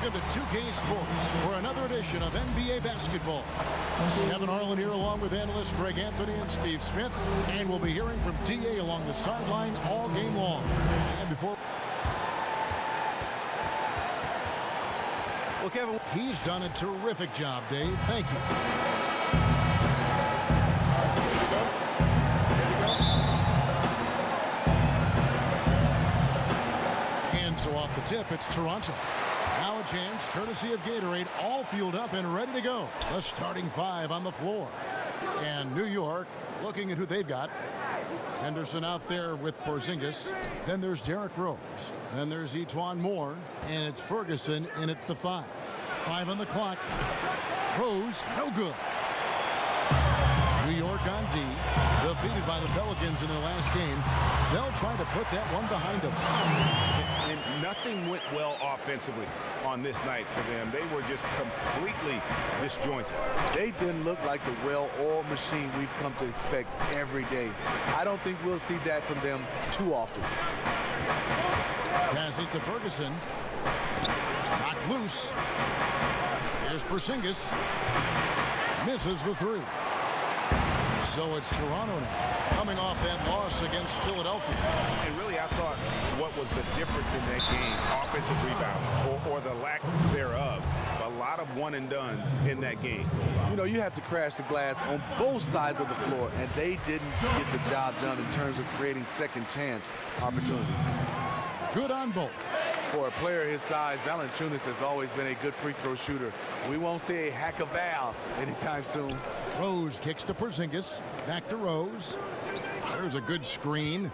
Welcome to 2K Sports for another edition of NBA basketball. Kevin Harlan here along with analysts Greg Anthony and Steve Smith. And we'll be hearing from DA along the sideline all game long. And before... Well, Kevin, he's done a terrific job, Dave. Thank you. And so off the tip, it's Toronto. Now a chance, courtesy of Gatorade, all fueled up and ready to go. The starting five on the floor. And New York, looking at who they've got. Henderson out there with Porzingis. Then there's Derrick Rose. Then there's Etuan Moore. And it's Ferguson in at the 5. 5 on the clock. Rose, no good. New York on D. Defeated by the Pelicans in their last game. They'll try to put that one behind them. And nothing went well offensively on this night for them. They were just completely disjointed. They didn't look like the well-oiled machine we've come to expect every day. I don't think we'll see that from them too often. Passes to Ferguson. Knocked loose. Here's Porzingis. Misses the 3. So it's Toronto now, coming off that loss against Philadelphia. And really, I thought what was the difference in that game, offensive rebound or the lack thereof. A lot of one-and-dones in that game. You know, you have to crash the glass on both sides of the floor, and they didn't get the job done in terms of creating second chance opportunities. Good on both. For a player his size, Valanciunas has always been a good free throw shooter. We won't see a hack of Val anytime soon. Rose kicks to Porzingis. Back to Rose. There's a good screen.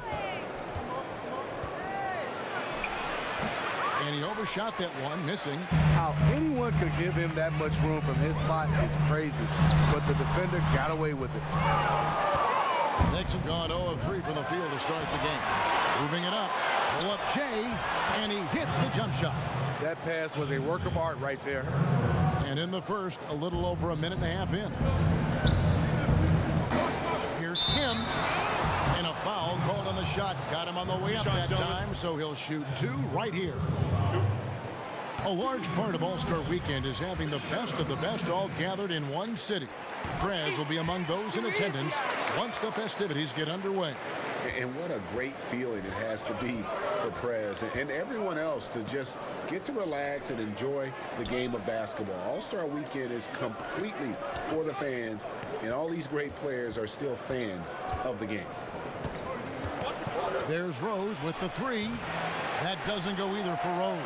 And he overshot that one, missing. How anyone could give him that much room from his spot is crazy. But the defender got away with it. Knicks have gone 0 of 3 from the field to start the game. Moving it up. Pull up Jay. And he hits the jump shot. That pass was a work of art right there. And in the first, a little over a minute and a half in. Here's Kim. And a foul called on the shot. Got him on the way up that time, so he'll shoot 2 right here. A large part of All-Star Weekend is having the best of the best all gathered in one city. Prez will be among those in attendance once the festivities get underway. And what a great feeling it has to be for Prez and everyone else to just get to relax and enjoy the game of basketball. All-Star Weekend is completely for the fans, and all these great players are still fans of the game. There's Rose with the 3. That doesn't go either for Rose.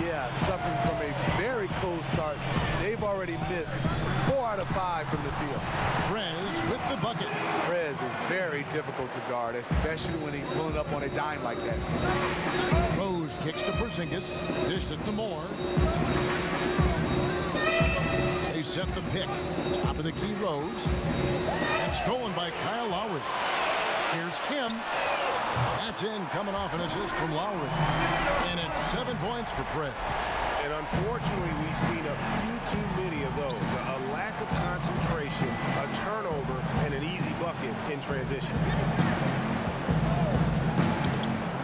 Yeah, suffering from a very cold start. They've already missed 4 out of 5 from the field. Prez with the bucket. Prez is very difficult to guard, especially when he's pulling up on a dime like that. Rose kicks to Porzingis. Dish it to Moore. They set the pick. Top of the key, Rose. And stolen by Kyle Lowry. Here's Kim. That's in, coming off an assist from Lowry. And it's 7 points for Prez. And unfortunately, we've seen a few too many of those. A lack of concentration, a turnover, and an easy bucket in transition.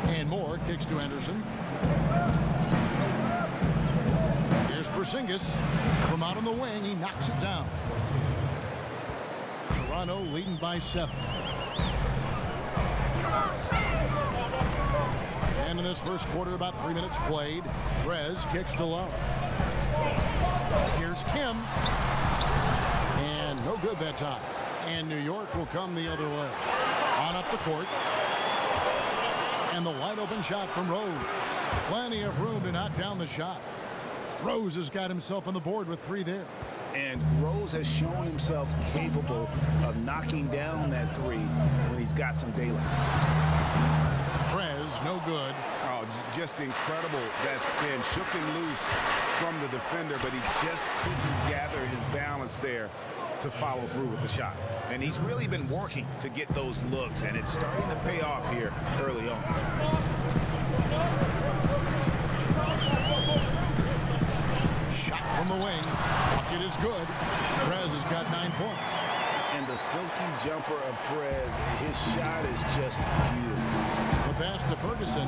And Moore kicks to Henderson. Here's Porzingis. From out on the wing, he knocks it down. Toronto leading by 7. And in this first quarter, about 3 minutes played. Prez kicks to Lowry. Here's Kim. And no good that time. And New York will come the other way. On up the court. And the wide open shot from Rose. Plenty of room to knock down the shot. Rose has got himself on the board with 3 there. And Rose has shown himself capable of knocking down that 3 when he's got some daylight. Prez, no good. Oh, just incredible, that spin. Shook him loose from the defender, but he just couldn't gather his balance there to follow through with the shot. And he's really been working to get those looks, and it's starting to pay off here early on. Shot from the wing. Bucket is good. Prez has got 9 points. And the silky jumper of Prez, his shot is just beautiful. The pass to Ferguson.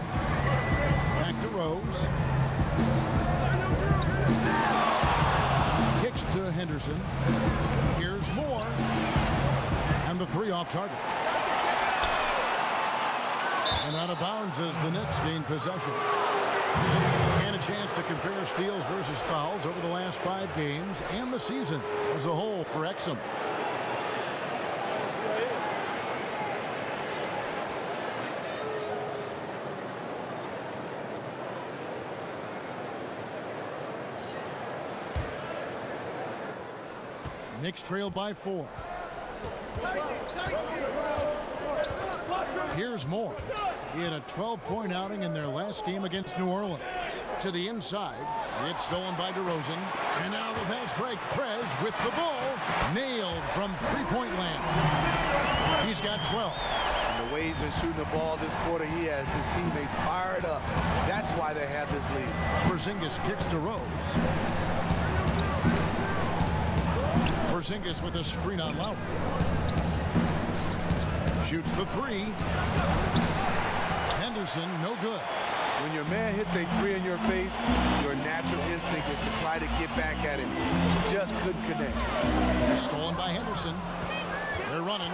Back to Rose. Henderson. Here's Moore. And the three off target. And out of bounds as the Knicks gain possession. And a chance to compare steals versus fouls over the last 5 games and the season as a whole for Exum. Knicks trail by 4. Here's Moore. He had a 12-point outing in their last game against New Orleans. To the inside. It's stolen by DeRozan. And now the fast break. Prez with the ball. Nailed from three-point land. He's got 12. And the way he's been shooting the ball this quarter, he has his teammates fired up. That's why they have this lead. Porzingis kicks to Rose. Porzingis with a screen on Lowry. Shoots the three. Henderson, no good. When your man hits a three in your face, your natural instinct is to try to get back at him. Just couldn't connect. Stolen by Henderson. They're running.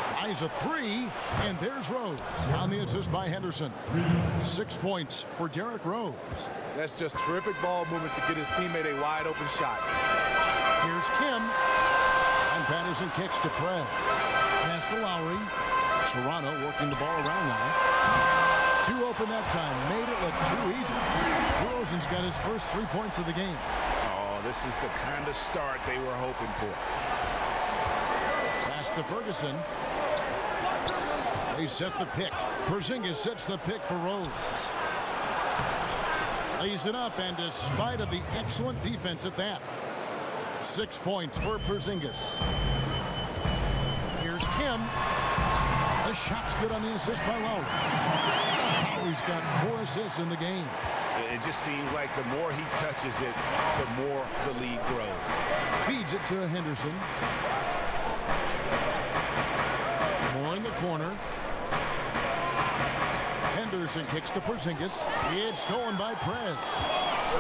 Tries a three, and there's Rose on the assist by Henderson. 6 points for Derrick Rose. That's just terrific ball movement to get his teammate a wide open shot. Here's Kim. And Patterson kicks to Prez. Pass to Lowry. Toronto working the ball around now. 2 open that time. Made it look too easy. DeRozan's got his first 3 points of the game. Oh, this is the kind of start they were hoping for. Pass to Ferguson. They set the pick. Porzingis sets the pick for Rose. Lays it up, and despite of the excellent defense at that, 6 points for Porzingis. Here's Kim. The shot's good on the assist by Lowry. Lowry's got 4 assists in the game. It just seems like the more he touches it, the more the lead grows. Feeds it to Henderson. Moore in the corner. Henderson kicks to Porzingis. It's stolen by Prez.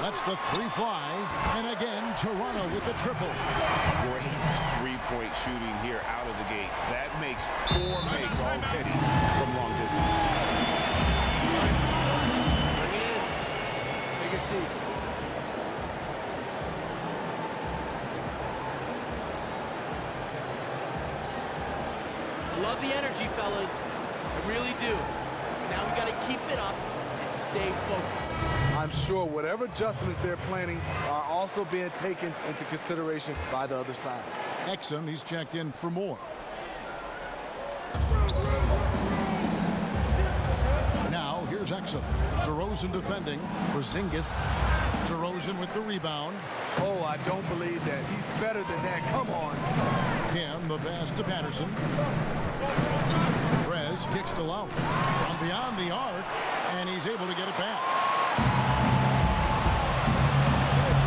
That's the three fly. And again, Toronto with the triple. Great three-point shooting here out of the gate. That makes 4 makes already from long distance. Bring it in. Take a seat. I love the energy, fellas. I really do. Now we got to keep it up and stay focused. I'm sure whatever adjustments they're planning are also being taken into consideration by the other side. Exum, he's checked in for more. Now, here's Exum. DeRozan defending. Porzingis. DeRozan with the rebound. Oh, I don't believe that. He's better than that. Come on. Kim, the pass to Patterson. Prez kicks to Lowry. From beyond the arc, and he's able to get it back.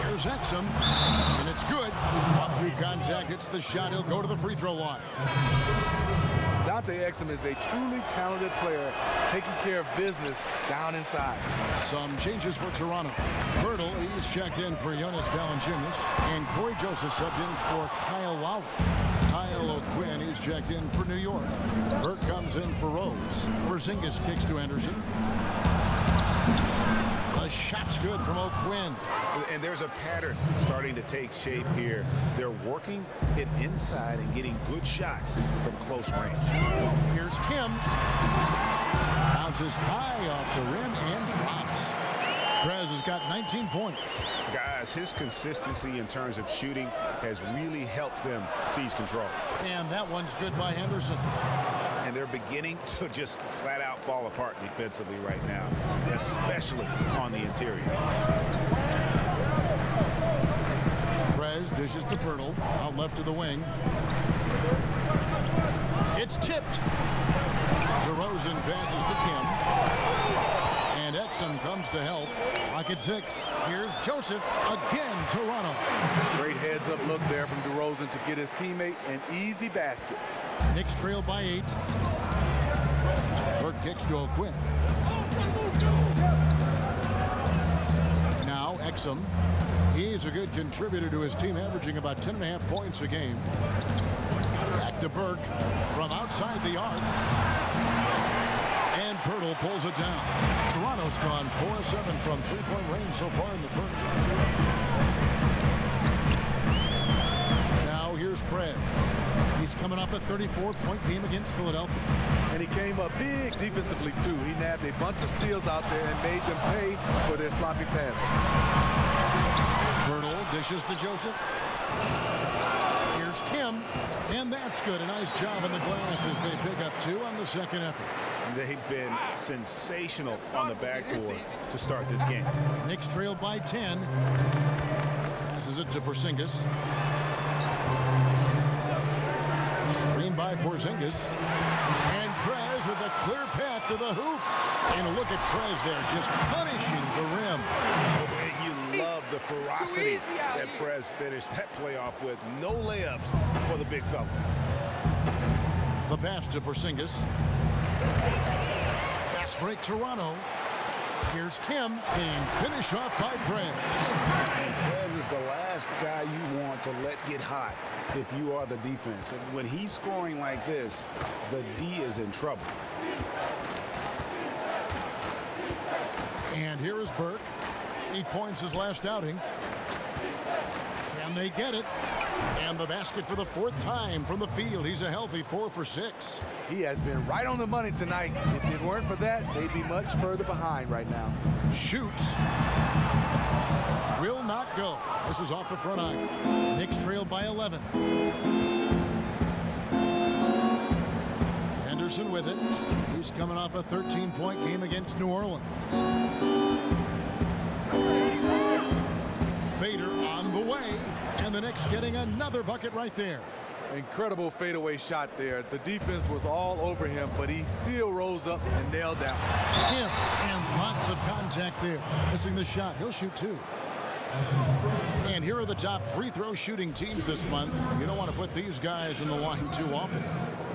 Here's Exum, and it's good. Up through contact, hits the shot. He'll go to the free throw line. Dante Exum is a truly talented player, taking care of business down inside. Some changes for Toronto. Bertle, he's checked in for Jonas Valanciunas, and Corey Joseph subbed in for Kyle Lowry. Kyle O'Quinn, he's checked in for New York. Burke comes in for Rose. Porzingis kicks to Anderson. The shot's good from O'Quinn. And there's a pattern starting to take shape here. They're working it inside and getting good shots from close range. Here's Kim. Bounces high off the rim and drops. Prez has got 19 points. Guys, his consistency in terms of shooting has really helped them seize control. And that one's good by Henderson. And they're beginning to just flat out fall apart defensively right now, especially on the interior. Prez dishes to Bertle, out left of the wing. It's tipped. DeRozan passes to Kim. And Exum comes to help. Rocket 6. Here's Joseph. Again, Toronto. Great heads-up look there from DeRozan to get his teammate an easy basket. Knicks trail by 8. Burke kicks to O'Quinn. Now Exum. He's a good contributor to his team, averaging about 10.5 points a game. Back to Burke from outside the arc. And Pirtle pulls it down. Toronto's gone 4 of 7 from three-point range so far in the first. Now here's Prez. He's coming off a 34-point game against Philadelphia. And he came up big defensively, too. He nabbed a bunch of steals out there and made them pay for their sloppy passing. Pirtle dishes to Joseph. Here's Kim. And that's good. A nice job on the glass as they pick up 2 on the second effort. They've been sensational on the backboard to start this game. Knicks trailed by 10. Passes it to Porzingis. Screen by Porzingis. And Prez with a clear path to the hoop. And look at Prez there, just punishing the rim. And you love the ferocity that Prez finished that playoff with. No layups for the big fella. The pass to Porzingis. Fast break Toronto. Here's Kim, and finish off by Prez. And Prez is the last guy you want to let get hot if you are the defense. And when he's scoring like this, the D is in trouble. And here is Burke. 8 points his last outing. Can they get it? And the basket for the 4th time from the field. He's a healthy 4 for 6. He has been right on the money tonight. If it weren't for that, they'd be much further behind right now. Shoots. Will not go. This is off the front iron. Knicks trail by 11. Henderson with it. He's coming off a 13-point game against New Orleans. Fader on the way. And the Knicks getting another bucket right there. Incredible fadeaway shot there. The defense was all over him, but he still rose up and nailed that one. Him, and lots of contact there. Missing the shot. He'll shoot 2. And here are the top free throw shooting teams this month. You don't want to put these guys in the line too often.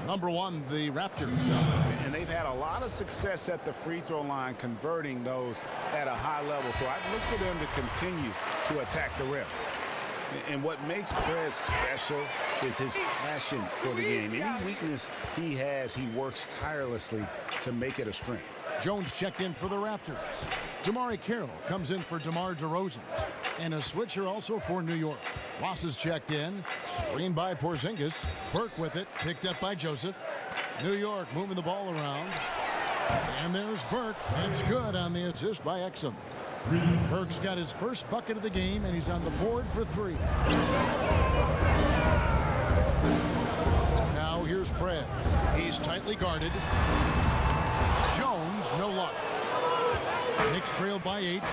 Number 1, the Raptors. And they've had a lot of success at the free throw line, converting those at a high level. So I'd look for them to continue to attack the rim. And what makes Prez special is his passion for the game. Any weakness he has, he works tirelessly to make it a strength. Jones checked in for the Raptors. Damari Carroll comes in for DeMar DeRozan. And a switcher also for New York. Ross is checked in. Screened by Porzingis. Burke with it. Picked up by Joseph. New York moving the ball around. And there's Burke. That's good on the assist by Exum. Burke's got his first bucket of the game, and he's on the board for 3. Now here's Prez. He's tightly guarded. Jones, no luck. Knicks trail by 8.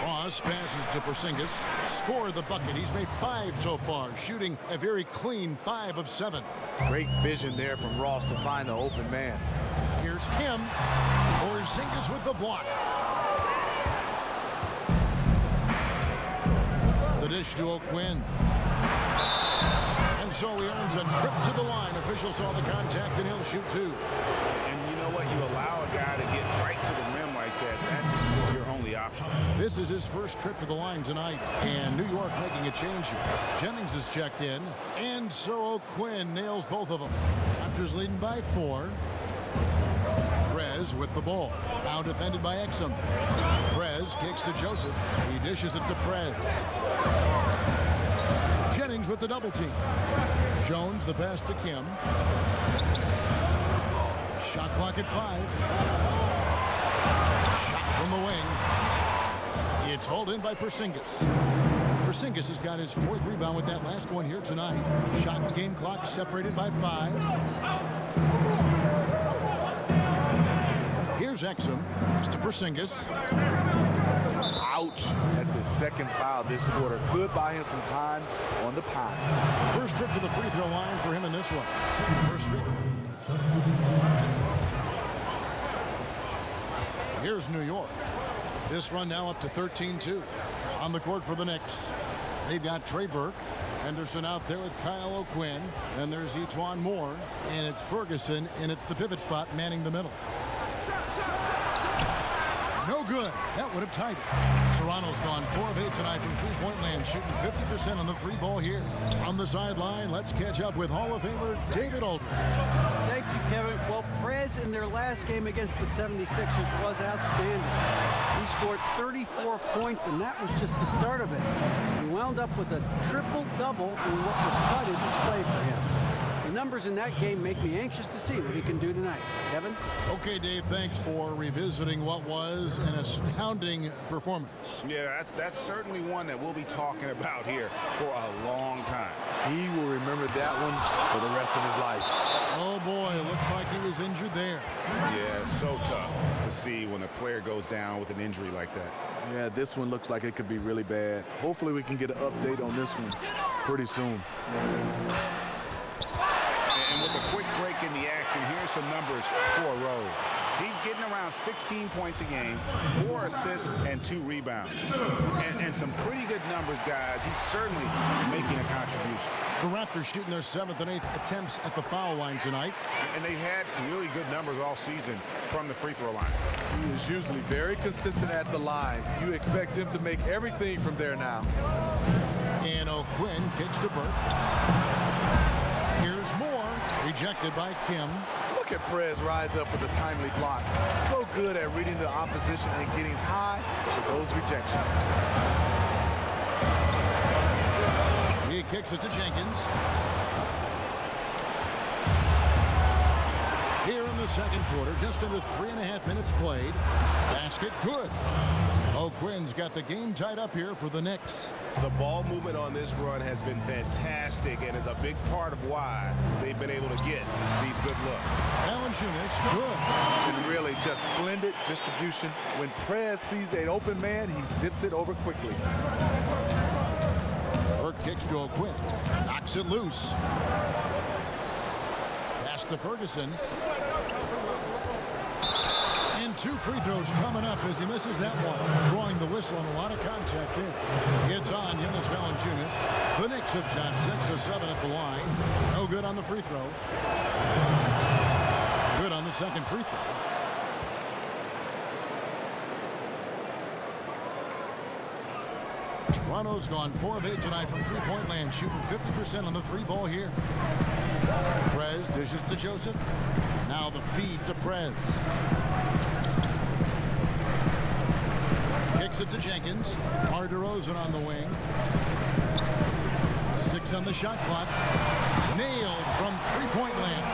Ross passes to Porzingis. Score the bucket. He's made 5 so far, shooting a very clean 5 of 7. Great vision there from Ross to find the open man. Here's Kim. Porzingis with the block. The dish to O'Quinn. And so he earns a trip to the line. Official saw the contact, and he'll shoot 2. And you know what? You allow a guy to get right to the rim like that. That's your only option. This is his first trip to the line tonight, and New York making a change here. Jennings is checked in, and so O'Quinn nails both of them. Raptors leading by 4. Prez with the ball. Now defended by Exum. Prez kicks to Joseph. He dishes it to Prez. Jennings with the double team. Jones the pass to Kim. Shot clock at 5. Shot from the wing. It's hauled in by Porzingis. Porzingis has got his 4th rebound with that last one here tonight. Shot and game clock separated by 5. Here's Exum. It's to Porzingis. Ouch. That's his 2nd foul this quarter. Could buy him some time on the pile. First trip to the free throw line for him in this one. First free throw. Here's New York. This run now up to 13-2. On the court for the Knicks. They've got Trey Burke. Henderson out there with Kyle O'Quinn. And there's Etuan Moore. And it's Ferguson in at the pivot spot, manning the middle. No good. Good. That would have tied it. Toronto's gone 4 of 8 tonight from three-point land, shooting 50% on the three ball here. On the sideline, let's catch up with Hall of Famer David Aldridge. Thank you, Kevin. Well, Prez in their last game against the 76ers was outstanding. He scored 34 points, and that was just the start of it. He wound up with a triple-double in what was quite a display for him. The numbers in that game make me anxious to see what he can do tonight. Kevin? Okay, Dave, thanks for revisiting what was an astounding performance. Yeah, that's certainly one that we'll be talking about here for a long time. He will remember that one for the rest of his life. Oh, boy, it looks like he was injured there. Yeah, it's so tough to see when a player goes down with an injury like that. Yeah, this one looks like it could be really bad. Hopefully we can get an update on this one pretty soon. And with a quick break in the action, here's some numbers for Rose. He's getting around 16 points a game, 4 assists, and 2 rebounds. And some pretty good numbers, guys. He's certainly making a contribution. The Raptors shooting their 7th and 8th attempts at the foul line tonight. And they've had really good numbers all season from the free throw line. He is usually very consistent at the line. You expect him to make everything from there now. And O'Quinn kicks to Burke. Here's more. Rejected by Kim. Look at Prez rise up with a timely block. So good at reading the opposition and getting high for those rejections. He kicks it to Jenkins. Here in the second quarter, just under 3.5 minutes played. Basket good. O'Quinn's got the game tied up here for the Knicks. The ball movement on this run has been fantastic and is a big part of why they've been able to get these good looks. Valanciunas, good. And really just splendid distribution. When Prez sees an open man, he zips it over quickly. Burke kicks to O'Quinn. Knocks it loose. Pass to Ferguson. And 2 free throws coming up as he misses that one. Drawing the whistle and a lot of contact there. It's on Jonas Valanciunas. The Knicks have shot 6 of 7 at the line. No good on the free throw. Good on the second free throw. Toronto's gone 4 of 8 tonight from three-point land, shooting 50% on the three ball here. Prez dishes to Joseph. Now the feed to Prez. Kicks it to Jenkins. Mar DeRozan on the wing. 6 on the shot clock. Nailed from three-point land.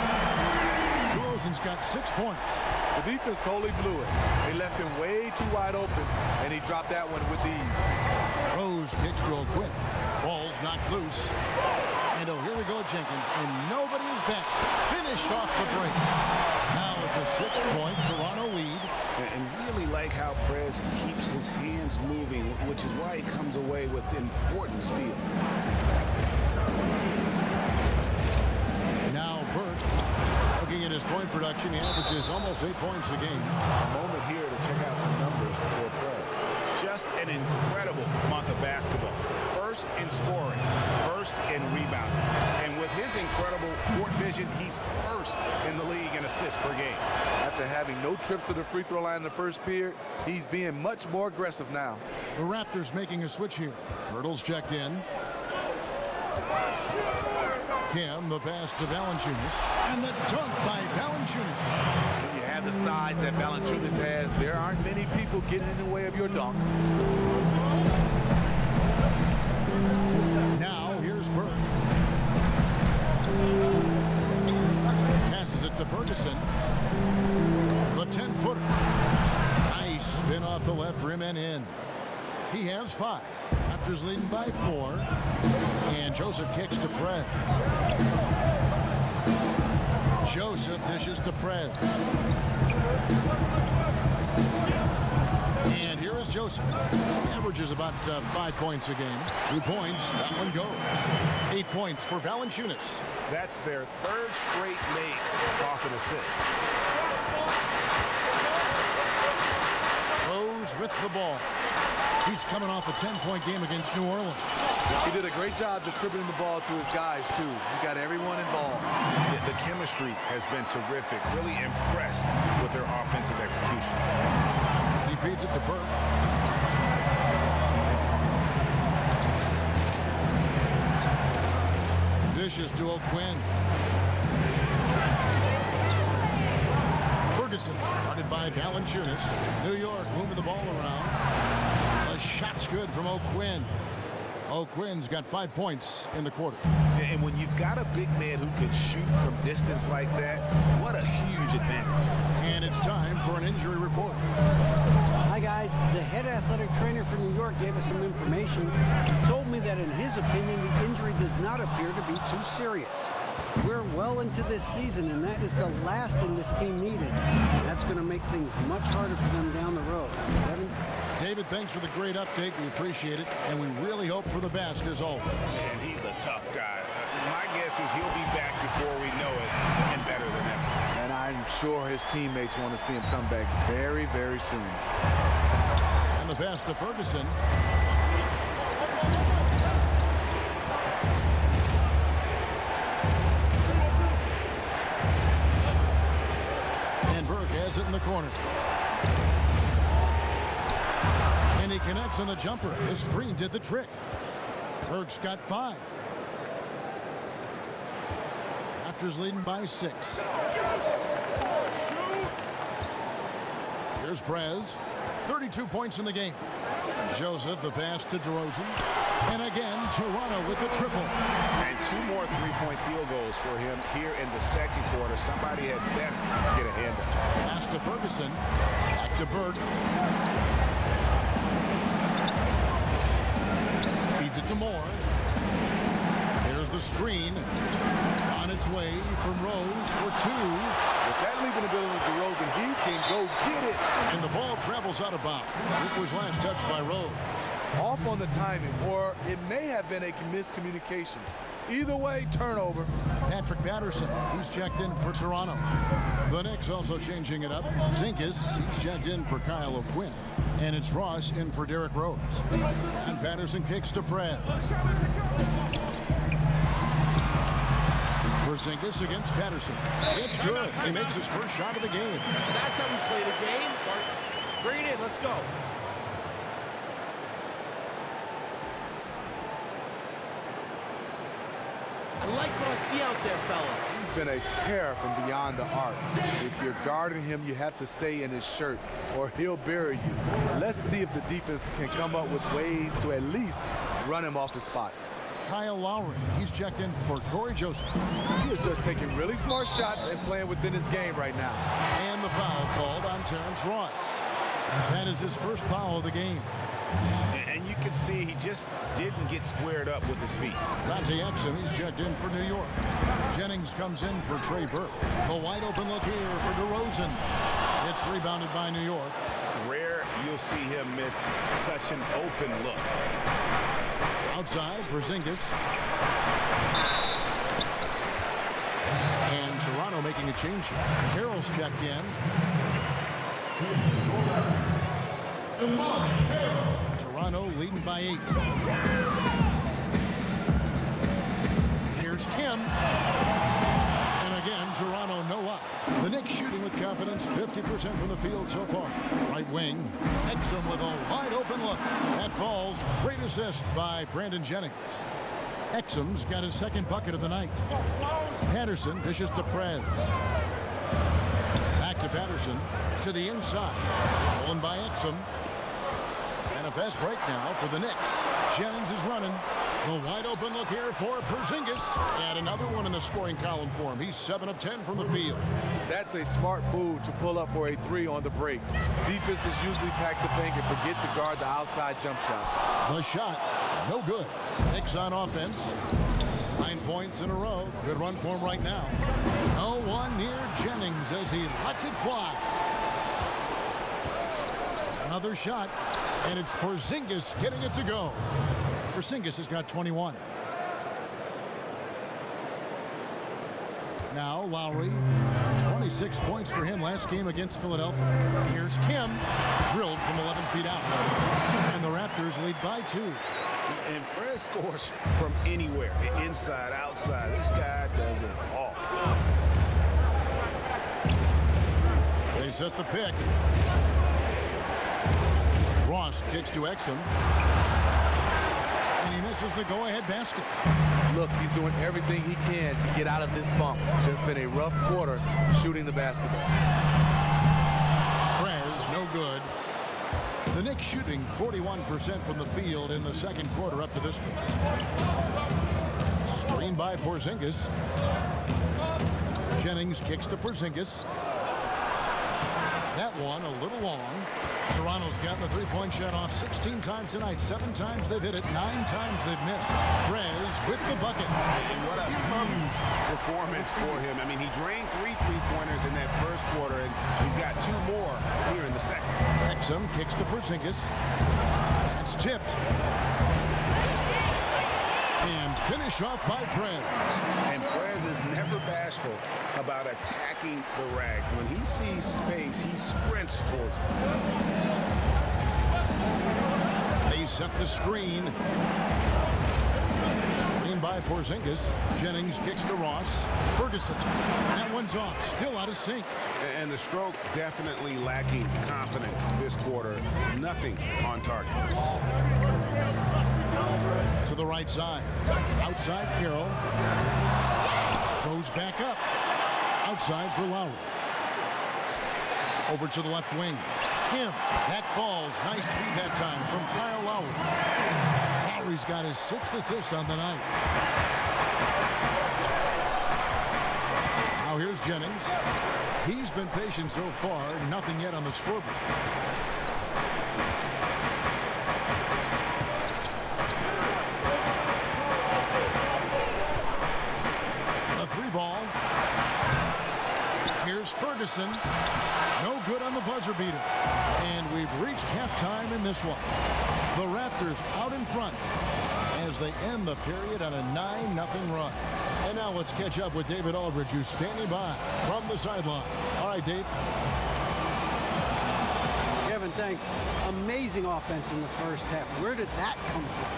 DeRozan's got 6 points. The defense totally blew it. They left him way too wide open, and he dropped that one with ease. Rose kicks to O'Quinn. Ball's knocked loose. And oh, here we go, Jenkins. And nobody is back. Finished off the break. Now it's a 6-point Toronto lead. And really like how Prez keeps his hands moving, which is why he comes away with important steals. Now Burke, looking at his point production, he averages almost 8 points a game. A moment here to check out some numbers for Prez. Just an incredible month of basketball. First in scoring, first in rebounding. And with his incredible court vision, he's first in the league in assists per game. After having no trips to the free throw line in the first period, he's being much more aggressive now. The Raptors making a switch here. Hurdles checked in. Kim, the pass to Valanciunas. And the dunk by Valanciunas. When you have the size that Valanciunas has, there aren't many people getting in the way of your dunk. Now here's Burke. Passes it to Ferguson. The 10-footer. Nice spin off the left rim and in. He has 5. Raptors leading by 4. And Joseph kicks to Prez. Joseph dishes to Prez. And here is Joseph. He averages about 5 points a game. 2 points. That one goes. 8 points for Valanciunas. That's their 3rd straight make off an assist. Rose with the ball. He's coming off a 10-point game against New Orleans. He did a great job distributing the ball to his guys, too. He got everyone involved. The chemistry has been terrific. Really impressed with their offensive execution. He feeds it to Burke. Dishes to O'Quinn. Ferguson, guarded by Valanciunas. New York moving the ball around. A shot's good from O'Quinn. O'Quinn's got 5 points in the quarter. And when you've got a big man who can shoot from distance like that, what a huge advantage. And it's time for an injury report. Hi, guys. The head athletic trainer for New York gave us some information. He told me that in his opinion, the injury does not appear to be too serious. We're well into this season, and that is the last thing this team needed. That's going to make things much harder for them down the road. Kevin? David, thanks for the great update. We appreciate it, and we really hope for the best as always. And he's a tough guy. My guess is he'll be back before we know it and better than ever. And I'm sure his teammates want to see him come back very, very soon. And the pass to Ferguson. And Burke has it in the corner. And he connects on the jumper. The screen did the trick. Burke's got 5. Raptors leading by 6. Here's Prez. 32 points in the game. Joseph, the pass to DeRozan. And again, Toronto with the triple. And 2 more three-point field goals for him here in the second quarter. Somebody had better get a hand up. Pass to Ferguson. Back to Burke. Feeds it to Moore. Here's the screen. On its way from Rose for 2. With that leaping ability of DeRozan, he can go get it. And the ball travels out of bounds. It was last touched by Rose. Off on the timing, or it may have been a miscommunication. Either way, turnover. Patrick Patterson, he's checked in for Toronto. The Knicks also changing it up. Zinkas, he's checked in for Kyle O'Quinn. And it's Ross in for Derrick Rose. And Patterson kicks to Prez. Zingas against Patterson. It's good. He makes his first shot of the game. That's how we play the game. Bring it in. Let's go. I like what I see out there, fellas. He's been a terror from beyond the arc. If you're guarding him, you have to stay in his shirt, or he'll bury you. Let's see if the defense can come up with ways to at least run him off his spots. Kyle Lowry, he's checked in for Corey Joseph. He is just taking really smart shots and playing within his game right now. And the foul called on Terrence Ross. That is his first foul of the game. And you can see he just didn't get squared up with his feet. Dante Exum, he's checked in for New York. Jennings comes in for Trey Burke. A wide open look here for DeRozan. It's rebounded by New York. Rare you'll see him miss such an open look. Outside, Porzingis. And Toronto making a change here. Carroll's checked in. Toronto leading by 8. Here's Kim. And again, Toronto no up. The Knicks shooting with confidence, 50% from the field so far. Right wing, Exum with a wide open look. That falls. Great assist by Brandon Jennings. Exum's got his second bucket of the night. Patterson dishes to Prez. Back to Patterson. To the inside. Stolen by Exum. And a fast break now for the Knicks. Jennings is running. The wide open look here for Porzingis. And another one in the scoring column for him. He's 7 of 10 from the field. That's a smart move to pull up for a 3 on the break. Defenses usually pack the paint and forget to guard the outside jump shot. The shot, no good. Knicks on offense. 9 points in a row. Good run for him right now. No one near Jennings as he lets it fly. Another shot, and it's Porzingis getting it to go. Porzingis has got 21. Now Lowry, 26 points for him last game against Philadelphia. Here's Kim, drilled from 11 feet out. And the Raptors lead by 2. And Prez scores from anywhere, inside, outside. This guy does it all. They set the pick. Post kicks to Exum. And he misses the go-ahead basket. Look, he's doing everything he can to get out of this funk. Just been a rough quarter shooting the basketball. Prez, no good. The Knicks shooting 41% from the field in the second quarter up to this point. Screen by Porzingis. Jennings kicks to Porzingis. That one a little long. Toronto's gotten the three-point shot off 16 times tonight. 7 times they've hit it. 9 times they've missed. Prez with the bucket. And what a huge performance for him. I mean, he drained 3 three-pointers in that first quarter, and he's got 2 more here in the second. Exum kicks to Porzingis. It's tipped. And finished off by Prez. And Prez is never bashful about attacking the rack. When he sees space, he sprints towards it. They set the screen. Screen by Porzingis. Jennings kicks to Ross. Ferguson. That one's off. Still out of sync. And the stroke definitely lacking confidence this quarter. Nothing on target. To the right side. Outside Carroll. Goes back up. Outside for Lowry. Over to the left wing. Kim. That falls. Nice feed that time from Kyle Lowry. Lowry's got his 6th assist on the night. Now here's Jennings. He's been patient so far. Nothing yet on the scoreboard. Ball. Here's Ferguson. No good on the buzzer beater. And we've reached halftime in this one. The Raptors out in front as they end the period on a 9-0 run. And now let's catch up with David Aldridge, who's standing by from the sideline. All right, Dave. Kevin, thanks. Amazing offense in the first half. Where did that come from?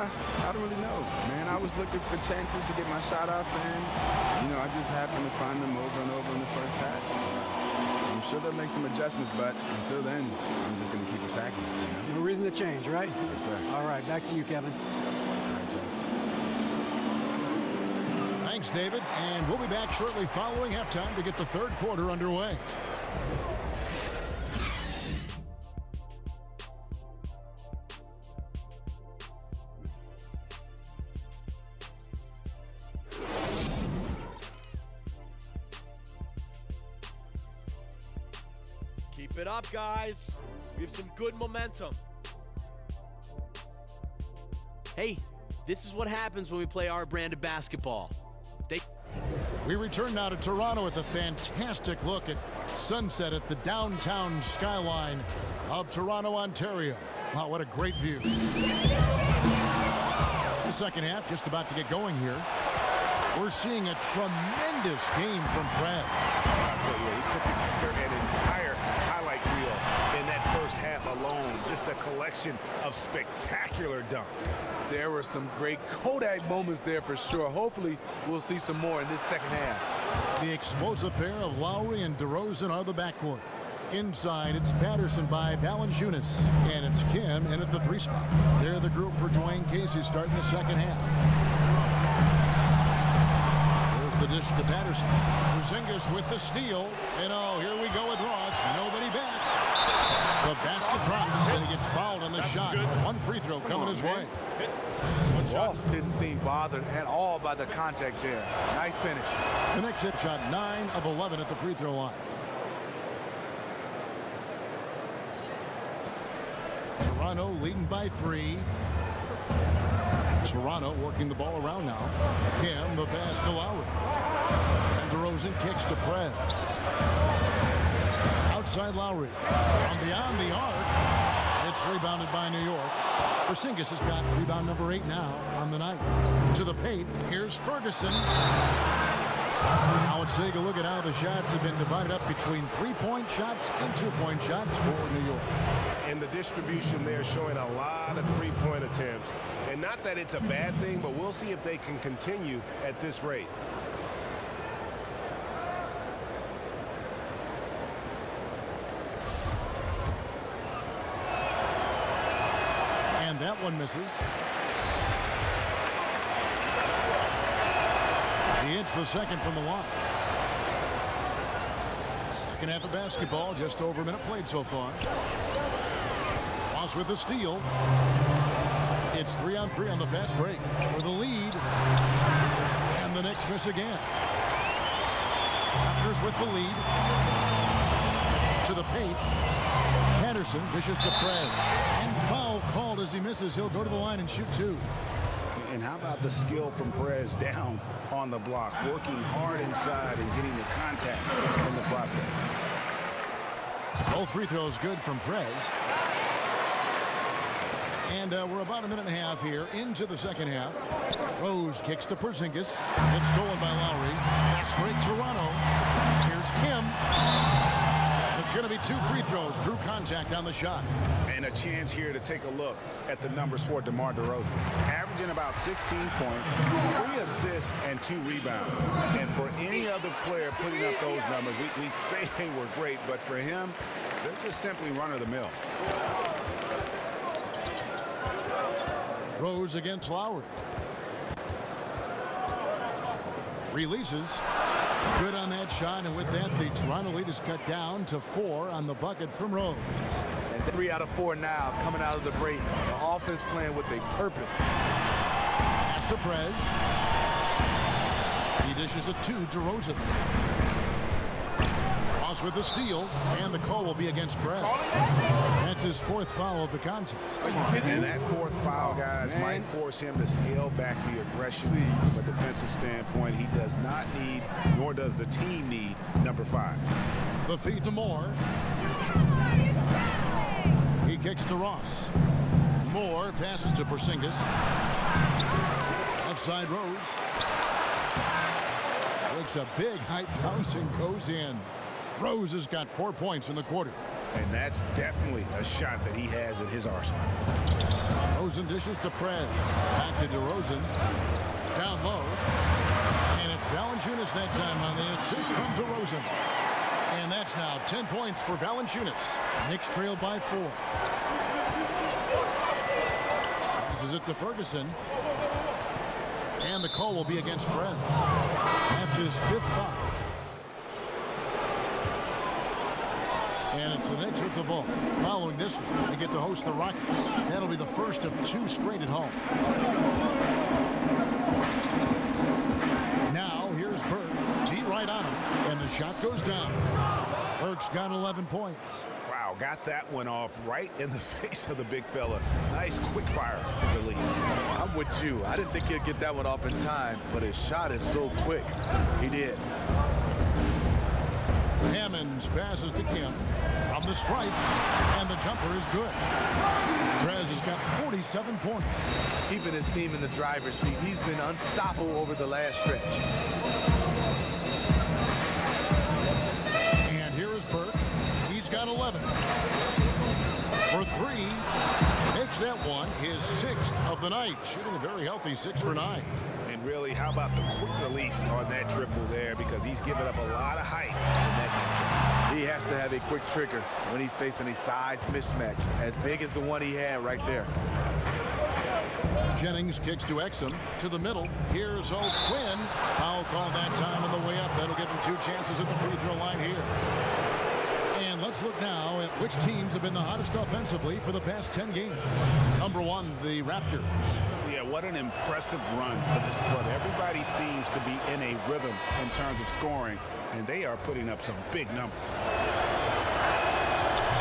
I don't really know, man. I was looking for chances to get my shot off, and, I just happened to find them over and over in the first half. I'm sure they'll make some adjustments, but until then, I'm just going to keep attacking. No reason to change, right? Yes, sir. All right, back to you, Kevin. All right, Joe. Thanks, David. And we'll be back shortly following halftime to get the third quarter underway. Keep it up, guys. We have some good momentum. Hey, this is what happens when we play our brand of basketball. We return now to Toronto with a fantastic look at sunset at the downtown skyline of Toronto, Ontario. Wow, what a great view. The second half just about to get going here. We're seeing a tremendous game from Prez. I'll tell you, he put together an entire highlight reel in that first half alone. Just a collection of spectacular dunks. There were some great Kodak moments there for sure. Hopefully, we'll see some more in this second half. The explosive pair of Lowry and DeRozan are the backcourt. Inside, it's Patterson by Valanciunas, and it's Kim in at the 3 spot. They're the group for Dwayne Casey starting the second half. There's the dish to Patterson. Porzingis with the steal, and here we go with Ross. Nobody back. The basket drops, and he gets fouled on the shot. One free throw coming his way. Ross didn't seem bothered at all by the contact there. Nice finish. The Knicks hit shot 9 of 11 at the free throw line. Toronto leading by 3. Toronto working the ball around now. Kim, the pass to Lowry. And DeRozan kicks to Prez. Outside Lowry. From beyond the arc. It's rebounded by New York. Porzingis has got rebound number 8 now on the night. To the paint. Here's Ferguson. Now let's take a look at how the shots have been divided up between 3-point shots and 2-point shots for New York. And the distribution there showing a lot of 3-point attempts. And not that it's a bad thing, but we'll see if they can continue at this rate. one misses. He hits the second from the line. Second half of basketball, just over a minute played so far. Ross with the steal. It's 3-on-3 on the fast break for the lead. And the Knicks miss again. Raptors with the lead. To the paint. Patterson dishes to Prez. And foul called as he misses. He'll go to the line and shoot two. And how about the skill from Perez down on the block, working hard inside and getting the contact in the process. Both free throws good from Prez. And we're about a minute and a half here into the second half. Rose kicks to Porzingis. It's stolen by Lowry. Fast break Toronto. Here's Kim. It's going to be two free throws. Drew contact on the shot. And a chance here to take a look at the numbers for DeMar DeRozan. Averaging about 16 points, 3 assists, and 2 rebounds. And for any other player putting up those numbers, we'd say they were great. But for him, they're just simply run-of-the-mill. Rose against Lowry. Releases. Good on that shot, and with that, the Toronto lead is cut down to 4 on the bucket from Rose. And 3 out of 4 now coming out of the break. The offense playing with a purpose. Pass to Prez. He dishes it to DeRozan. Ross with the steal, and the call will be against Prez. That's his 4th foul of the contest. And that 4th foul, guys, might force him to scale back the aggression from a defensive standpoint. He does not need, nor does the team need, number 5. The feed to Moore. He kicks to Ross. Moore passes to Porzingis. Left side Rose. Takes a big height bounce and goes in. Rose has got 4 points in the quarter. And that's definitely a shot that he has in his arsenal. DeRozan dishes to Prez. Back to DeRozan. Down low. And it's Valanciunas that time on the assist from DeRozan. And that's now 10 points for Valanciunas. Knicks trail by 4. Passes it to Ferguson. And the call will be against Prez. That's his 5th foul. And it's the Knicks with the ball. Following this one, they get to host the Rockets. That'll be the first of 2 straight at home. Now, here's Burke. Tee right on him, and the shot goes down. Burke's got 11 points. Wow, got that one off right in the face of the big fella. Nice quick fire release. I'm with you. I didn't think he'd get that one off in time, but his shot is so quick. He did. Hammonds passes to Kim from the stripe, and the jumper is good. Prez has got 47 points. Keeping his team in the driver's seat. He's been unstoppable over the last stretch. And here is Burke. He's got 11. For 3. Makes that one his 6th of the night. Shooting a very healthy 6 for 9. And really, how about the quick release on that triple there? Because he's given up a lot of height in that matchup. He has to have a quick trigger when he's facing a size mismatch as big as the one he had right there. Jennings kicks to Exum to the middle. Here's O'Quinn. Foul call that time on the way up. That'll give him 2 chances at the free throw line here. And let's look now at which teams have been the hottest offensively for the past 10 games. Number 1, the Raptors. Yeah, what an impressive run for this club. Everybody seems to be in a rhythm in terms of scoring, and they are putting up some big numbers.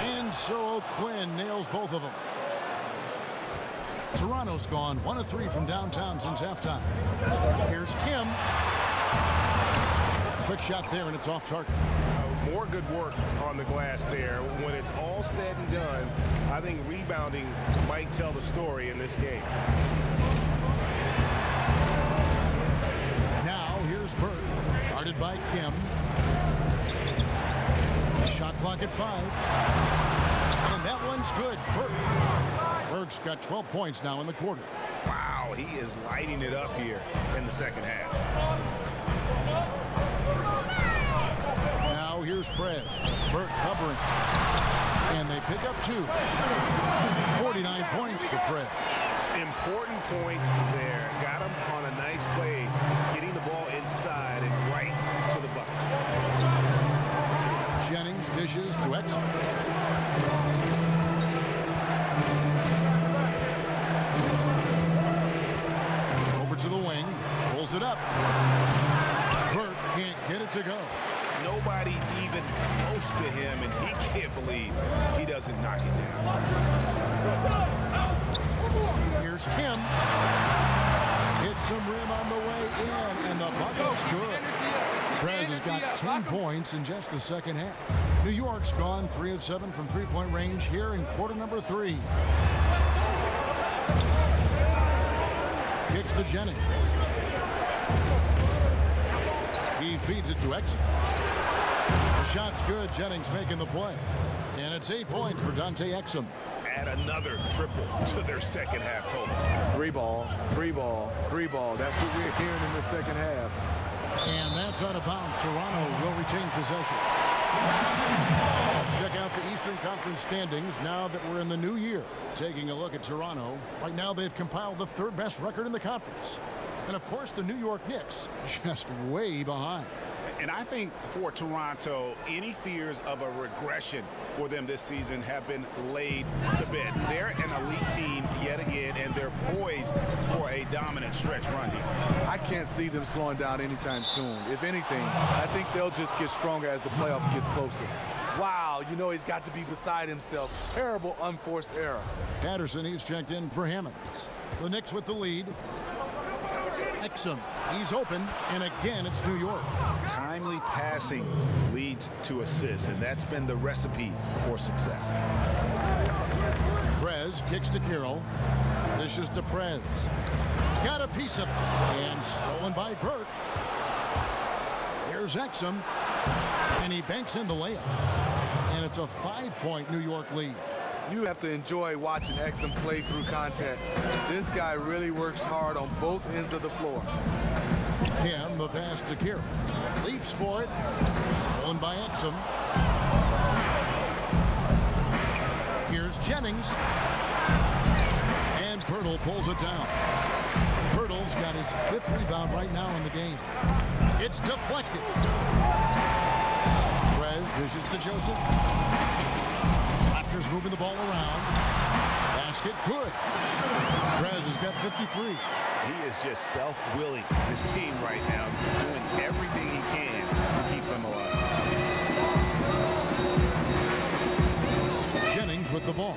And so O'Quinn nails both of them. Toronto's gone 1 of 3 from downtown since halftime. Here's Kim. Quick shot there, and it's off target. More good work on the glass there. When it's all said and done, I think rebounding might tell the story in this game. Now here's Burke, guarded by Kim. Shot clock at 5. And that one's good. Burke's got 12 points now in the quarter. Wow, he is lighting it up here in the second half. Now here's Prez. Burke covering. And they pick up 2. 49 points for Prez. Important points there. Got him on a nice play, getting the ball inside and right to the bucket. Jennings dishes to Exum. Over to the wing, pulls it up. Burke can't get it to go. Nobody even close to him, and he can't believe he doesn't knock it down. Here's Kim. Hits some rim on the way in, and the bucket's good. Prez has got 10 points in just the second half. New York's gone 3 of 7 from three-point range here in quarter number 3. Kicks to Jennings. He feeds it to Exum. The shot's good. Jennings making the play. And it's 8 points for Dante Exum. Add another triple to their second half total. 3 ball, 3 ball, 3 ball. That's what we're hearing in the second half. And that's out of bounds. Toronto will retain possession. Let's check out the Eastern Conference standings now that we're in the new year. Taking a look at Toronto. Right now they've compiled the 3rd best record in the conference. And of course the New York Knicks just way behind. And I think for Toronto, any fears of a regression for them this season have been laid to bed. They're an elite team yet again, and they're poised for a dominant stretch run here. I can't see them slowing down anytime soon. If anything, I think they'll just get stronger as the playoff gets closer. Wow, you know he's got to be beside himself. Terrible unforced error. Patterson, he's checked in for Hammond. The Knicks with the lead. Exum, he's open, and again it's New York. Timely passing leads to assists, and that's been the recipe for success. Prez kicks to Carroll. This is to Prez. Got a piece of it, and stolen by Burke. Here's Exum, and he banks in the layup. And it's a 5-point New York lead. You have to enjoy watching Exum play through contact. This guy really works hard on both ends of the floor. Kim, the pass to Carroll. Leaps for it. Stolen by Exum. Here's Jennings. And Pirtle pulls it down. Pirtle's got his 5th rebound right now in the game. It's deflected. Prez dishes to Joseph. Raptors moving the ball around. Basket good. Prez has got 53. He is just self-willing, this team right now, doing everything he can to keep them alive. Jennings with the ball.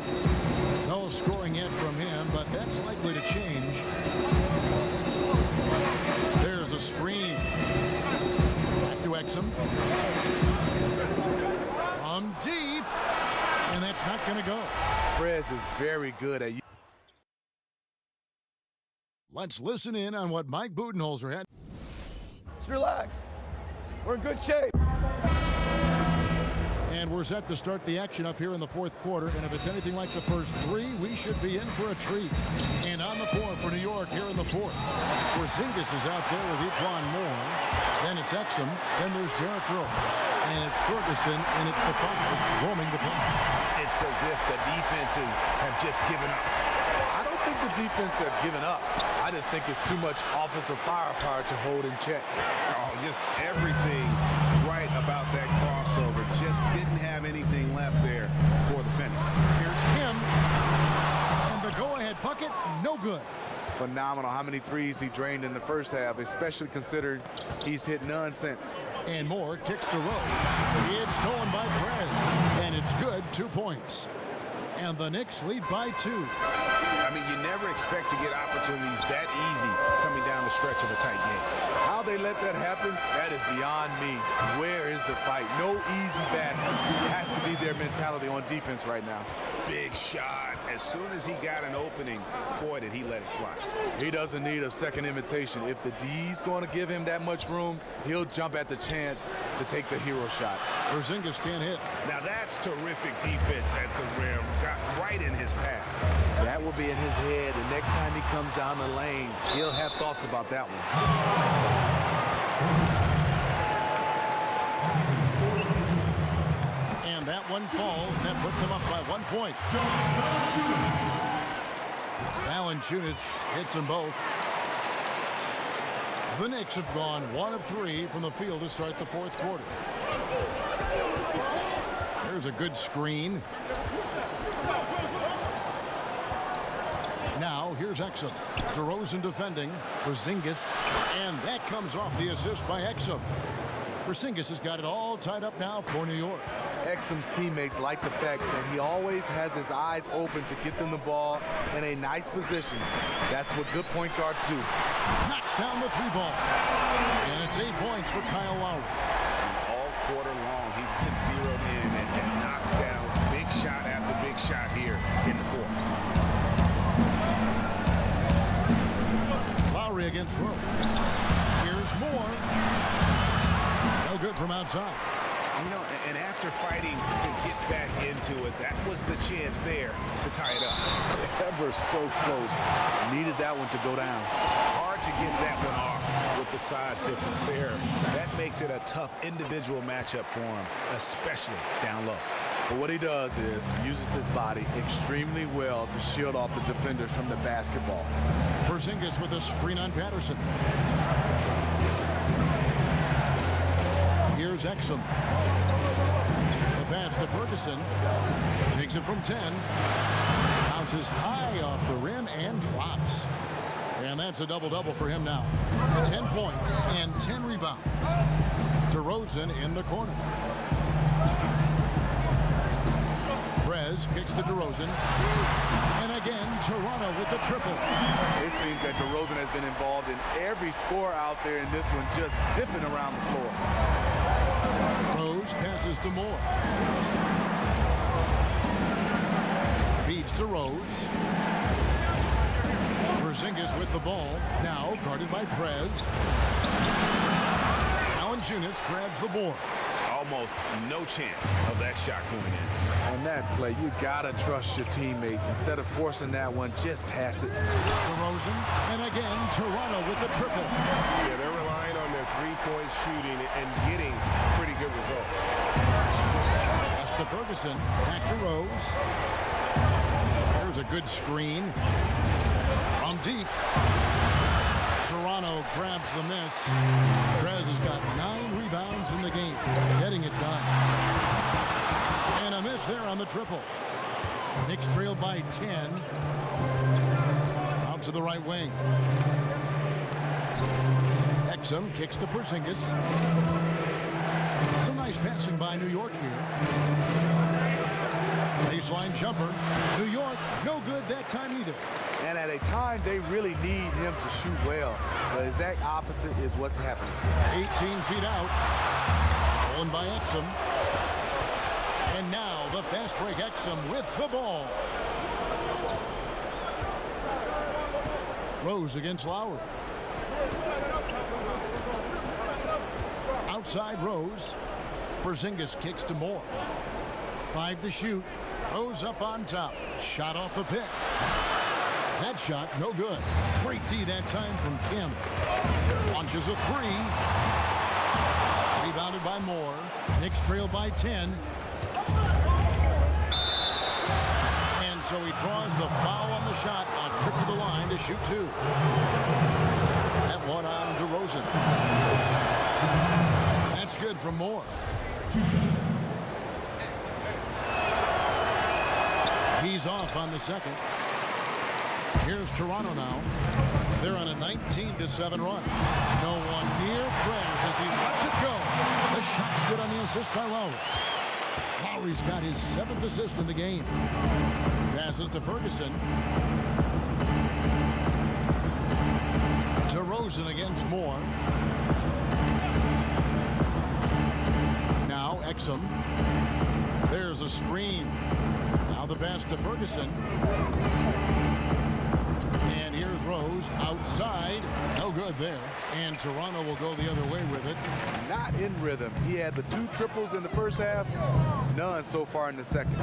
No scoring yet from him, but that's likely to change. There's a screen. Back to Exum. On deep. And that's not going to go. Prez is very good at. Let's listen in on what Mike Budenholzer had. Just relax. We're in good shape. And we're set to start the action up here in the 4th quarter. And if it's anything like the first 3, we should be in for a treat. And on the floor for New York here in the 4th. Porzingis is out there with Etuan Moore. Then it's Exum. Then there's Derrick Rose. And it's Ferguson and it's the 5 roaming the paint. It's as if the defenses have just given up. I don't think the defense have given up. I just think it's too much offensive firepower to hold in check. Oh, just everything right about that crossover. Just didn't have anything left there for the finish. Here's Kim. And the go-ahead bucket, no good. Phenomenal how many threes he drained in the first half, especially considered he's hit none since. And Moore kicks to Rose. It's stolen by Prez. And it's good, 2 points. And the Knicks lead by 2. I mean, you never expect to get opportunities that easy coming down the stretch of a tight game. How they let that happen, that is beyond me. Where is the fight? No easy basket. It has to be their mentality on defense right now. Big shot. As soon as he got an opening, boy, did he let it fly. He doesn't need a second invitation. If the D's going to give him that much room, he'll jump at the chance to take the hero shot. Porzingis can't hit. Now that's terrific defense at the rim. Got right in his path. That will be in his head, and next time he comes down the lane, he'll have thoughts about that one. And that one falls. That puts him up by 1 point. Valanciunas hits them both. The Knicks have gone 1 of 3 from the field to start the fourth quarter. There's a good screen. Now here's Exum. DeRozan defending. Porzingis. And that comes off the assist by Exum. Porzingis has got it all tied up now for New York. Exum's teammates like the fact that he always has his eyes open to get them the ball in a nice position. That's what good point guards do. Knocks down the 3 ball. And it's 8 points for Kyle Lowry. And all quarter long, he's been zeroed in and knocks down big shot after big shot here in the fourth. Lowry against Rose. Here's Moore. No good from outside. You know, and after fighting to get back into it, that was the chance there to tie it up. Ever so close. Needed that one to go down. Hard to get that one off with the size difference there. That makes it a tough individual matchup for him, especially down low. But what he does is uses his body extremely well to shield off the defenders from the basketball. Porzingis with a screen on Patterson. Here's Exum. The pass to Ferguson. Takes it from 10. Bounces high off the rim and drops. And that's a double-double for him now. 10 points and 10 rebounds. DeRozan in the corner. Perez kicks to DeRozan. And again, Toronto with the triple. It seems that DeRozan has been involved in every score out there in this one, just zipping around the floor. Rose passes to Moore. Feeds to Rose. Porzingis with the ball. Now guarded by Prez. Valanciunas grabs the board. Almost no chance of that shot going in. On that play, you gotta trust your teammates. Instead of forcing that one, just pass it. DeRozan, and again, Toronto with the triple. Yeah, they're relying on their three-point shooting and getting pretty good results. Pass to Ferguson, back to Rose. There's a good screen. From deep. Toronto grabs the miss. Perez has got 9 rebounds in the game, getting it done. And a miss there on the triple. Knicks trail by 10. Out to the right wing. Exum kicks to Porzingis. Some nice passing by New York here. Baseline jumper. New York, no good that time either. And at a time, they really need him to shoot well. The exact opposite is what's happening. 18 feet out. Stolen by Exum. And now the fast break Exum with the ball. Rose against Lowry. Outside Rose. Porzingis kicks to Moore. 5 to shoot. Rose up on top. Shot off the pick. That shot, no good. Great D that time from Kim. Launches a 3. Rebounded by Moore. Knicks trail by 10. And so he draws the foul on the shot. A trip to the line to shoot 2. That one on DeRozan. That's good from Moore. He's off on the second. Here's Toronto now. They're on a 19-7 run. No one near Perez as he lets it go. The shot's good on the assist by Lowry. Lowry's got his 7th assist in the game. Passes to Ferguson. DeRozan against Moore. Now Exum. There's a screen. Now the pass to Ferguson. And here's Rose outside. No good there. And Toronto will go the other way with it. Not in rhythm. He had the 2 triples in the first half. None so far in the second.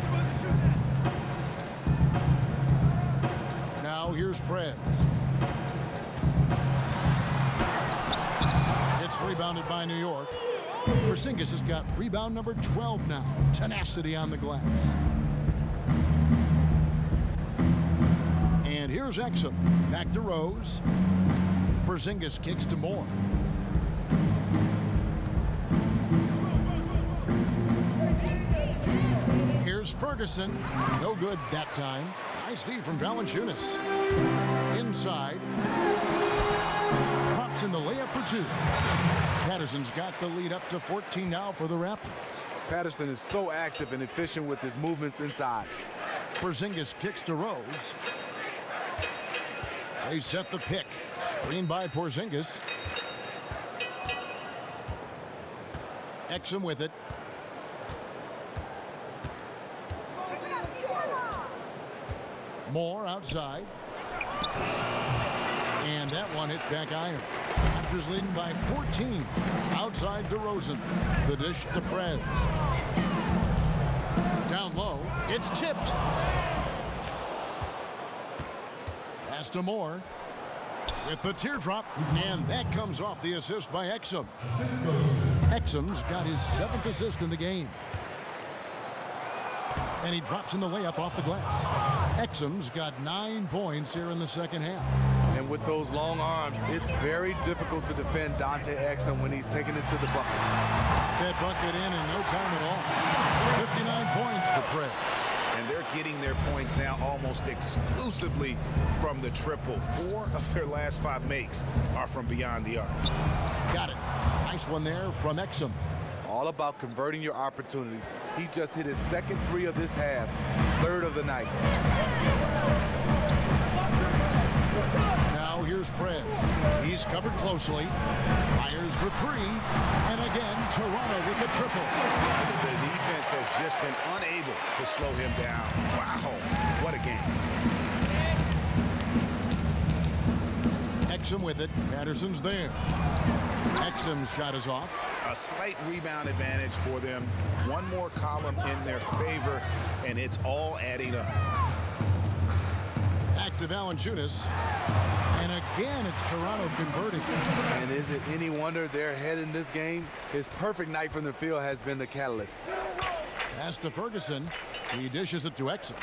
Now here's Prez. It's rebounded by New York. Porzingis has got rebound number 12 now. Tenacity on the glass. And here's Here's Exum. Back to Rose. Porzingis kicks to Moore. Here's Ferguson. No good that time. Nice D from Valanciunas. Inside. Drops in the layup for two. Patterson's got the lead up to 14 now for the Raptors. Patterson is so active and efficient with his movements inside. Porzingis kicks to Rose. They set the pick. Screen by Porzingis. Exum with it. Moore outside. And that one hits back iron. Raptors leading by 14. Outside DeRozan. The dish to Prez. Down low. It's tipped. Pass to Moore. With the teardrop. And that comes off the assist by Exum. Exum's got his 7th assist in the game. And he drops in the layup off the glass. Exum's got 9 points here in the second half. And with those long arms, it's very difficult to defend Dante Exum when he's taking it to the bucket. That bucket in no time at all. 59 points for Prez. And they're getting their points now almost exclusively from the triple. 4 of their last 5 makes are from beyond the arc. Got it. Nice one there from Exum. All about converting your opportunities. He just hit his 2nd 3 of this half, 3rd of the night. Now here's Prez. He's covered closely. Fires for 3. And again, Toronto with the triple. The defense has just been unable to slow him down. Wow, what a game. Exum with it. Patterson's there. Exum's shot is off. A slight rebound advantage for them. One more column in their favor, and it's all adding up. Back to Valanciunas. And again, it's Toronto converting. And is it any wonder they're ahead in this game? His perfect night from the field has been the catalyst. Pass to Ferguson. He dishes it to Exum.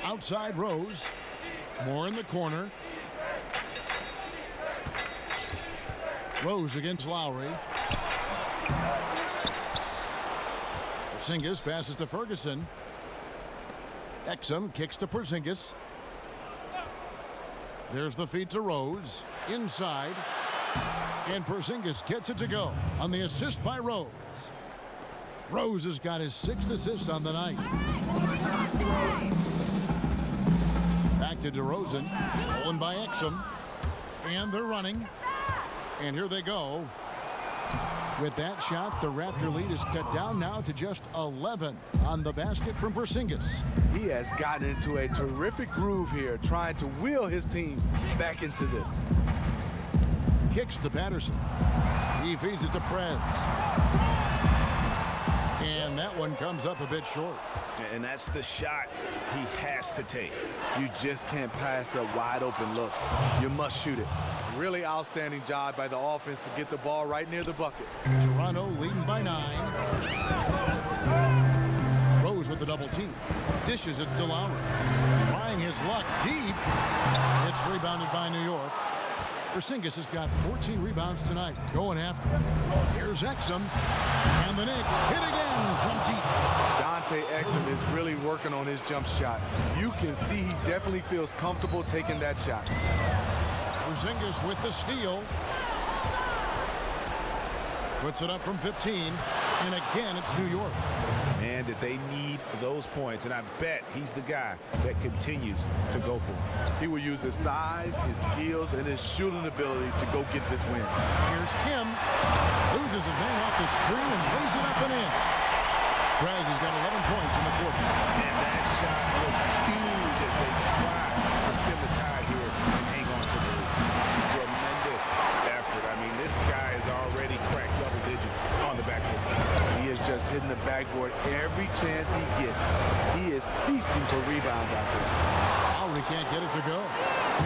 Outside Rose. Moore in the corner. Rose against Lowry. Porzingis passes to Ferguson. Exum kicks to Porzingis. There's the feed to Rose. Inside. And Porzingis gets it to go on the assist by Rose. Rose has got his 6th assist on the night. Back to DeRozan. Stolen by Exum. And they're running. And here they go. With that shot, the Raptor lead is cut down now to just 11 on the basket from Porzingis. He has gotten into a terrific groove here, trying to wheel his team back into this. Kicks to Patterson. He feeds it to Prez. And that one comes up a bit short. And that's the shot he has to take. You just can't pass up wide open looks. You must shoot it. Really outstanding job by the offense to get the ball right near the bucket. Toronto leading by 9. Rose with the double team. Dishes it to Lowry. Trying his luck deep. It's rebounded by New York. Porzingis has got 14 rebounds tonight. Going after him. Here's Exum. And the Knicks hit again from deep. Dante Exum is really working on his jump shot. You can see he definitely feels comfortable taking that shot. Porzingis with the steal. Puts it up from 15. And again, it's New York. Man, did they need those points. And I bet he's the guy that continues to go for it. He will use his size, his skills, and his shooting ability to go get this win. Here's Kim. Loses his man off the screen and lays it up and in. Prez has got 11 points in the quarter. And that shot was huge as they tried to stem the tide here and hang on to the lead. Tremendous effort. I mean, this guy has already cracked double digits on the backboard. He is just hitting the backboard every chance he gets. He is feasting for rebounds out there. Lowry can't get it to go.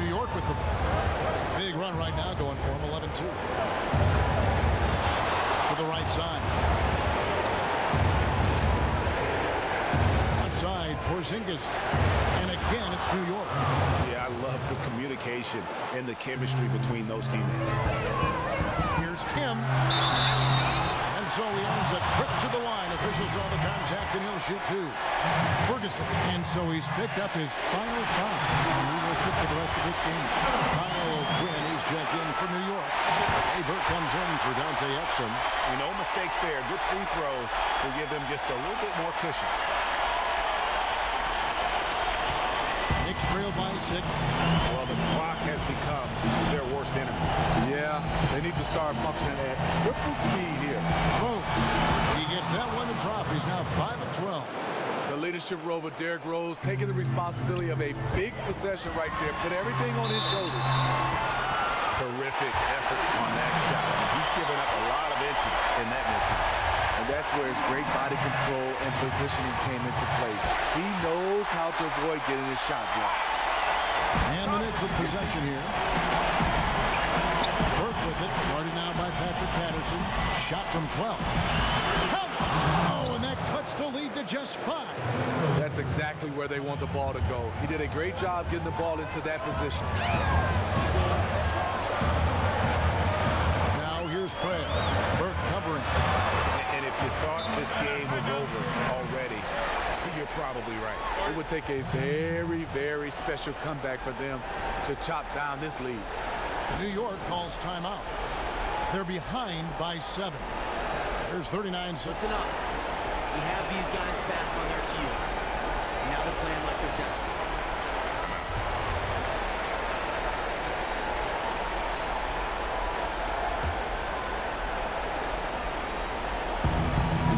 New York with the big run right now going for him, 11-2. To the right side. Left side, Porzingis. And again, it's New York. Yeah, I love the communication and the chemistry between those teammates. Here's Kim. And so he earns a trip to the line. Officials saw the contact, and he'll shoot two. Ferguson. And so he's picked up his final foul. And he will sit for the rest of this game. Kyle Quinn is checked in for New York. Burke comes in for Dante Exum. No mistakes there. Good free throws to give them just a little bit more cushion. Knicks trail by 6. Well, the clock has become their worst enemy. Yeah, they need to start functioning at triple speed here. Rose. He gets that one to drop. He's now 5 of 12. The leadership role with Derrick Rose taking the responsibility of a big possession right there. Put everything on his shoulders. Terrific effort on that shot. He's given up a lot of inches in that mismatch. And that's where his great body control and positioning came into play. He knows how to avoid getting his shot blocked. And the Knicks with possession here. Burke with it. Guarded now by Patrick Patterson. Shot from 12. Oh, and that cuts the lead to just 5. That's exactly where they want the ball to go. He did a great job getting the ball into that position. Now here's Fred. Burke covering. And if you thought this game was over already, you're probably right. It would take a very, very special comeback for them to chop down this lead. New York calls timeout. They're behind by 7. There's 39 seconds. Listen up. We have these guys back on their heels. And now they're playing like they're desperate.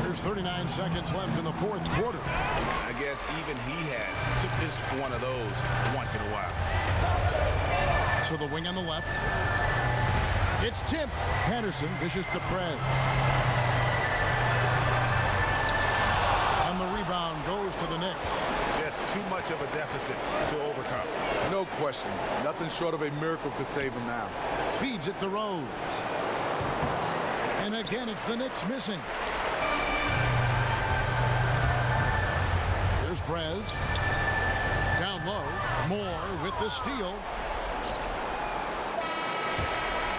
There's 39 seconds left in the fourth quarter. I guess even he has took this one of those once in a while. So the wing on the left. It's tipped. Patterson dishes to Prez. And the rebound goes to the Knicks. Just too much of a deficit to overcome. No question. Nothing short of a miracle could save him now. Feeds it to Rose. And again, it's the Knicks missing. Here's Prez. Down low. Moore with the steal.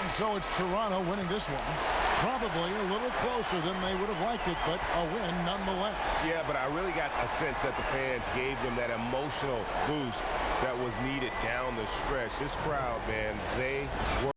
And so it's Toronto winning this one. Probably a little closer than they would have liked it, but a win nonetheless. Yeah, but I really got a sense that the fans gave them that emotional boost that was needed down the stretch. This crowd, man, they were